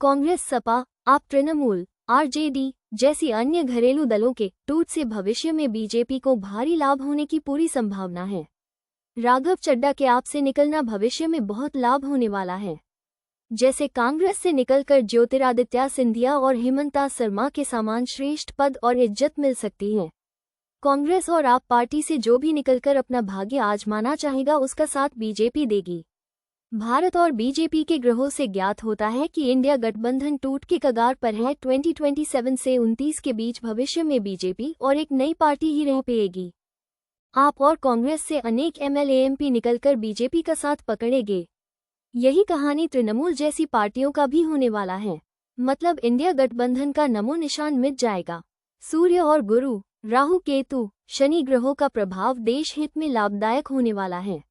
कांग्रेस, सपा, आप, तृणमूल, आरजेडी जैसी अन्य घरेलू दलों के टूट से भविष्य में बीजेपी को भारी लाभ होने की पूरी संभावना है। राघव चड्ढा के आप से निकलना भविष्य में बहुत लाभ होने वाला है। जैसे कांग्रेस से निकलकर ज्योतिरादित्य सिंधिया और हिमंता शर्मा के समान श्रेष्ठ पद और इज्जत मिल सकती है। कांग्रेस और आप पार्टी से जो भी निकलकर अपना भाग्य आजमाना चाहेगा उसका साथ बीजेपी देगी। भारत और बीजेपी के ग्रहों से ज्ञात होता है कि इंडिया गठबंधन टूट के कगार पर है। 2027 से 29 के बीच भविष्य में बीजेपी और एक नई पार्टी ही रह पाएगी। आप और कांग्रेस से अनेक एमएलए एमपी निकलकर बीजेपी का साथ पकड़ेंगे। यही कहानी तृणमूल जैसी पार्टियों का भी होने वाला है। मतलब इंडिया गठबंधन का नमो निशान मिट जाएगा। सूर्य और गुरु, राहु, केतु, शनि ग्रहों का प्रभाव देश हित में लाभदायक होने वाला है।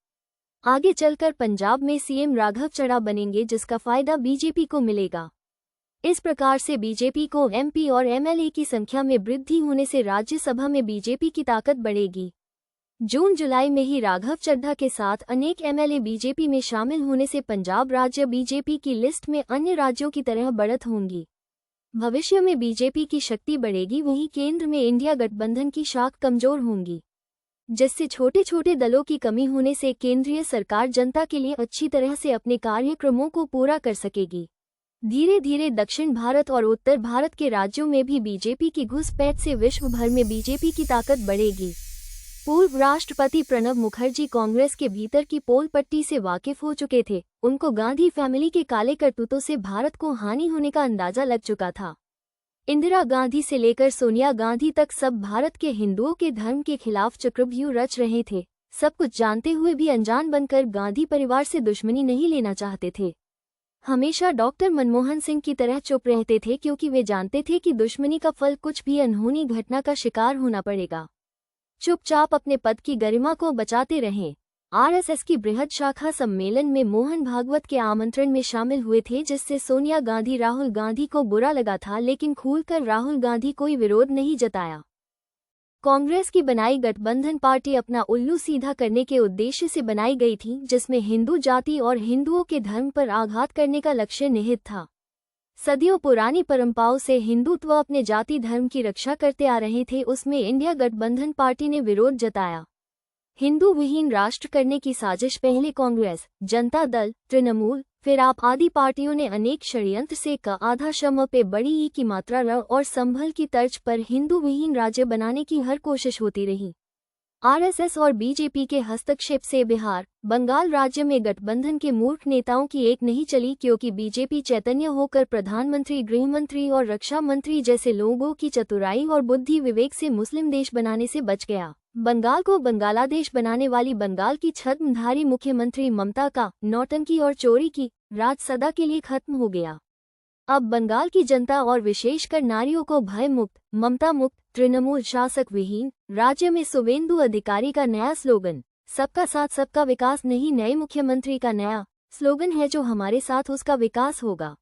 आगे चलकर पंजाब में सीएम राघव चड्ढा बनेंगे, जिसका फायदा बीजेपी को मिलेगा। इस प्रकार से बीजेपी को एमपी और एमएलए की संख्या में वृद्धि होने से राज्यसभा में बीजेपी की ताकत बढ़ेगी। जून जुलाई में ही राघव चड्ढा के साथ अनेक एमएलए बीजेपी में शामिल होने से पंजाब राज्य बीजेपी की लिस्ट में अन्य राज्यों की तरह बढ़त होंगी। भविष्य में बीजेपी की शक्ति बढ़ेगी, वहीं केंद्र में इंडिया गठबंधन की शाख कमजोर होंगी, जिससे छोटे छोटे दलों की कमी होने से केंद्रीय सरकार जनता के लिए अच्छी तरह से अपने कार्यक्रमों को पूरा कर सकेगी। धीरे धीरे दक्षिण भारत और उत्तर भारत के राज्यों में भी बीजेपी की घुसपैठ से विश्व भर में बीजेपी की ताकत बढ़ेगी। पूर्व राष्ट्रपति प्रणब मुखर्जी कांग्रेस के भीतर की पोल पट्टी से वाकिफ हो चुके थे। उनको गांधी फैमिली के काले करतूतों से भारत को हानि होने का अंदाजा लग चुका था। इंदिरा गांधी से लेकर सोनिया गांधी तक सब भारत के हिंदुओं के धर्म के खिलाफ चक्रव्यूह रच रहे थे। सब कुछ जानते हुए भी अनजान बनकर गांधी परिवार से दुश्मनी नहीं लेना चाहते थे। हमेशा डॉक्टर मनमोहन सिंह की तरह चुप रहते थे, क्योंकि वे जानते थे कि दुश्मनी का फल कुछ भी अनहोनी घटना का शिकार होना पड़ेगा। चुपचाप अपने पद की गरिमा को बचाते रहें। आरएसएस की बृहद शाखा सम्मेलन में मोहन भागवत के आमंत्रण में शामिल हुए थे, जिससे सोनिया गांधी राहुल गांधी को बुरा लगा था, लेकिन खुलकर राहुल गांधी कोई विरोध नहीं जताया। कांग्रेस की बनाई गठबंधन पार्टी अपना उल्लू सीधा करने के उद्देश्य से बनाई गई थी, जिसमें हिंदू जाति और हिंदुओं के धर्म पर आघात करने का लक्ष्य निहित था। सदियों पुरानी परंपराओं से हिंदुत्व अपने जाति धर्म की रक्षा करते आ रहे थे, उसमें इंडिया गठबंधन पार्टी ने विरोध जताया। हिंदू विहीन राष्ट्र करने की साजिश पहले कांग्रेस, जनता दल, तृणमूल, फिर आप आदि पार्टियों ने अनेक षड्यंत्र से क आधा शम पे बड़ी ई की मात्रा र और संभल की तर्ज पर हिंदू विहीन राज्य बनाने की हर कोशिश होती रही। आरएसएस और बीजेपी के हस्तक्षेप से बिहार, बंगाल राज्य में गठबंधन के मूर्ख नेताओं की एक नहीं चली, क्योंकि बीजेपी चैतन्य होकर प्रधानमंत्री, गृहमंत्री और रक्षा मंत्री जैसे लोगों की चतुराई और बुद्धि विवेक से मुस्लिम देश बनाने से बच गया। बंगाल को बंगालादेश बनाने वाली बंगाल की छद्मधारी मुख्यमंत्री ममता का नौटंकी और चोरी की राज सदा के लिए खत्म हो गया। अब बंगाल की जनता और विशेषकर नारियों को भय मुक्त, ममता मुक्त, तृणमूल शासक विहीन राज्य में शुभेंदु अधिकारी का नया स्लोगन सबका साथ सबका विकास नहीं, नए मुख्यमंत्री का नया स्लोगन है, जो हमारे साथ उसका विकास होगा।